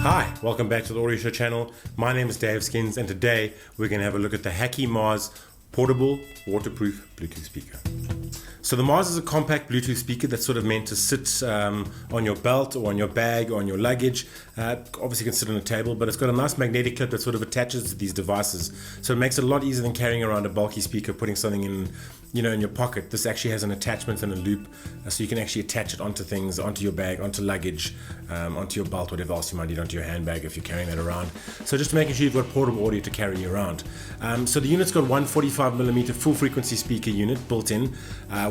Hi, welcome back to the Audiosure channel. My name is Dave Skinz, and today we're going to have a look at the Hakii Mars portable waterproof Bluetooth speaker. So the Mars is a compact Bluetooth speaker that's sort of meant to sit on your belt or on your bag or on your luggage. Obviously you can sit on a table, but it's got a nice magnetic clip that sort of attaches to these devices. So it makes it a lot easier than carrying around a bulky speaker, putting something in your pocket. This actually has an attachment and a loop, so you can actually attach it onto things, onto your bag, onto luggage, onto your belt, whatever else you might need, onto your handbag if you're carrying that around. So just making sure you've got portable audio to carry around. So the unit's got one 45mm full frequency speaker unit built in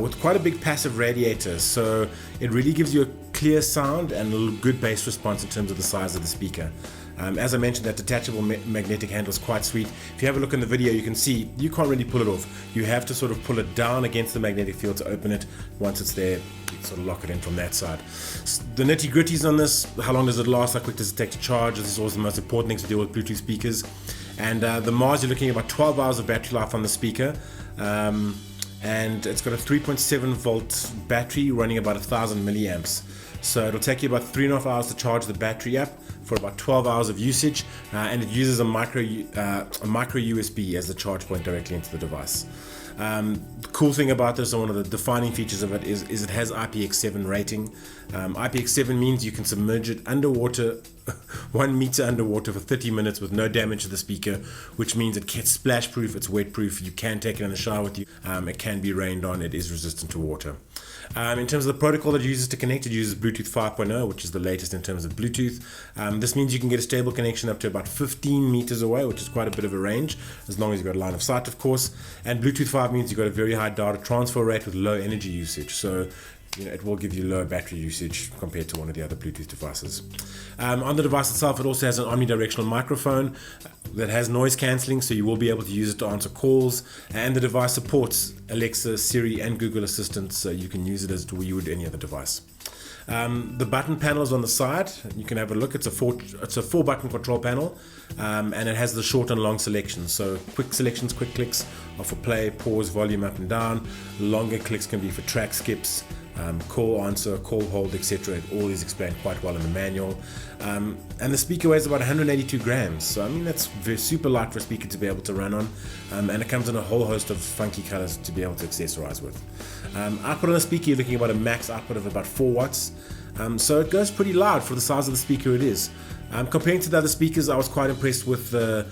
with quite a big passive radiator. So it really gives you a clear sound and a good bass response in terms of the size of the speaker. As I mentioned, that detachable magnetic handle is quite sweet. If you have a look in the video, you can see you can't really pull it off. You have to sort of pull it down against the magnetic field to open it. Once it's there, you sort of lock it in from that side. The nitty gritties on this: how long does it last, how quick does it take to charge? This is always the most important things to deal with Bluetooth speakers. And the Mars, you're looking at about 12 hours of battery life on the speaker. And it's got a 3.7 volt battery running about 1000 milliamps. So it'll take you about 3.5 hours to charge the battery up for about 12 hours of usage, and it uses a micro USB as the charge point directly into the device. The cool thing about this, and one of the defining features of it, is it has IPX7 rating. IPX7 means you can submerge it underwater, 1 meter underwater for 30 minutes with no damage to the speaker, which means it gets splash proof, it's wet proof, you can take it in the shower with you, it can be rained on, it is resistant to water. In terms of the protocol that it uses to connect, it uses Bluetooth 5.0, which is the latest in terms of Bluetooth. This means you can get a stable connection up to about 15 meters away, which is quite a bit of a range, as long as you've got a line of sight, of course. And Bluetooth 5 means you've got a very high data transfer rate with low energy usage. So it will give you lower battery usage compared to one of the other Bluetooth devices. On the device itself, it also has an omnidirectional microphone that has noise cancelling, so you will be able to use it to answer calls. And the device supports Alexa, Siri, and Google Assistant, so you can use it as you would any other device. The button panel is on the side. You can have a look. It's a four button control panel, and it has the short and long selections. So quick selections, quick clicks are for play, pause, volume up and down. Longer clicks can be for track skips, call answer, call hold, etc. It all is explained quite well in the manual. And the speaker weighs about 182 grams. So I mean, that's super light for a speaker to be able to run on. And it comes in a whole host of funky colors to be able to accessorize with. Output on the speaker, you're looking at about a max output of about 4 watts. So it goes pretty loud for the size of the speaker it is. Comparing to the other speakers, I was quite impressed with the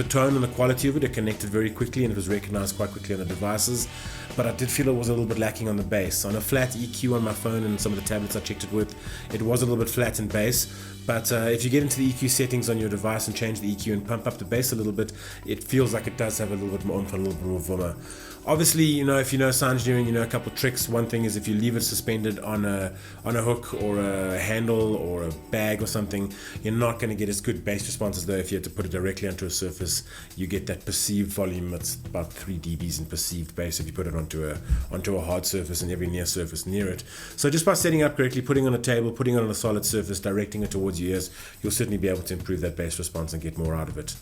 tone and the quality of it. It connected very quickly and it was recognized quite quickly on the devices. But I did feel it was a little bit lacking on the bass. On a flat EQ on my phone and some of the tablets I checked it with, it was a little bit flat in bass. But if you get into the EQ settings on your device and change the EQ and pump up the bass a little bit, it feels like it does have a little bit more oomph and a little bit more vuma. Obviously, if you know sound engineering, a couple of tricks. One thing is if you leave it suspended on a hook or a handle or a bag or something, you're not going to get as good bass response as though if you had to put it directly onto a surface. You get that perceived volume. It's about 3 dBs in perceived bass if you put it onto a hard surface and every near surface near it. So just by setting up correctly, putting it on a table, putting it on a solid surface, directing it towards your ears, you'll certainly be able to improve that bass response and get more out of it.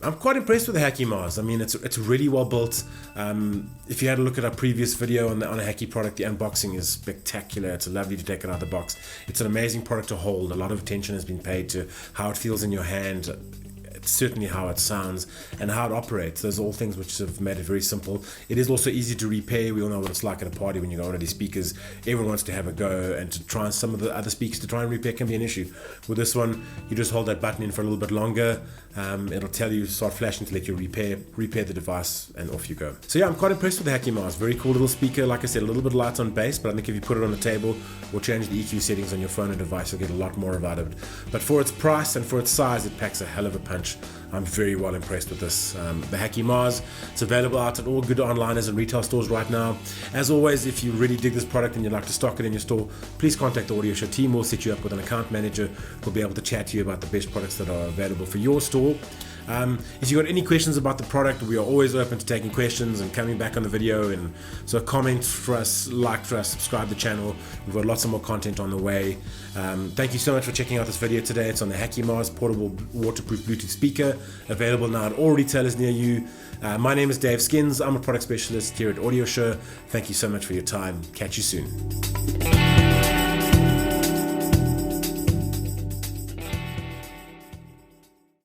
I'm quite impressed with the Hakii Mars. I mean, it's really well built. If you had a look at our previous video on a Hakii product, the unboxing is spectacular. It's lovely to take it out of the box. It's an amazing product to hold. A lot of attention has been paid to how it feels in your hand. It's certainly how it sounds and how it operates. Those are all things which have made it very simple. It is also easy to repair. We all know what it's like at a party when you got one of these speakers. Everyone wants to have a go, and to try some of the other speakers to try and repair can be an issue. With this one, you just hold that button in for a little bit longer. It'll tell you, start flashing to let you repair the device, and off you go. So yeah, I'm quite impressed with the Hakii Mars. Very cool little speaker. Like I said, a little bit light on bass, but I think if you put it on the table or change the EQ settings on your phone and device, you'll get a lot more out of it. But for its price and for its size, it packs a hell of a punch. I'm very well impressed with this. The Hakii Mars, it's available out at all good onliners and retail stores right now. As always, if you really dig this product and you'd like to stock it in your store, please contact the Audiosure team. We'll set you up with an account manager who'll be able to chat to you about the best products that are available for your store. If you've got any questions about the product, we are always open to taking questions and coming back on the video. And so comment for us, like for us, subscribe to the channel. We've got lots of more content on the way. Thank you so much for checking out this video today. It's on the Hakii Mars portable waterproof Bluetooth speaker, available now at all retailers near you. My name is Dave Skinz. I'm a product specialist here at Audiosure. Thank you so much for your time. Catch you soon.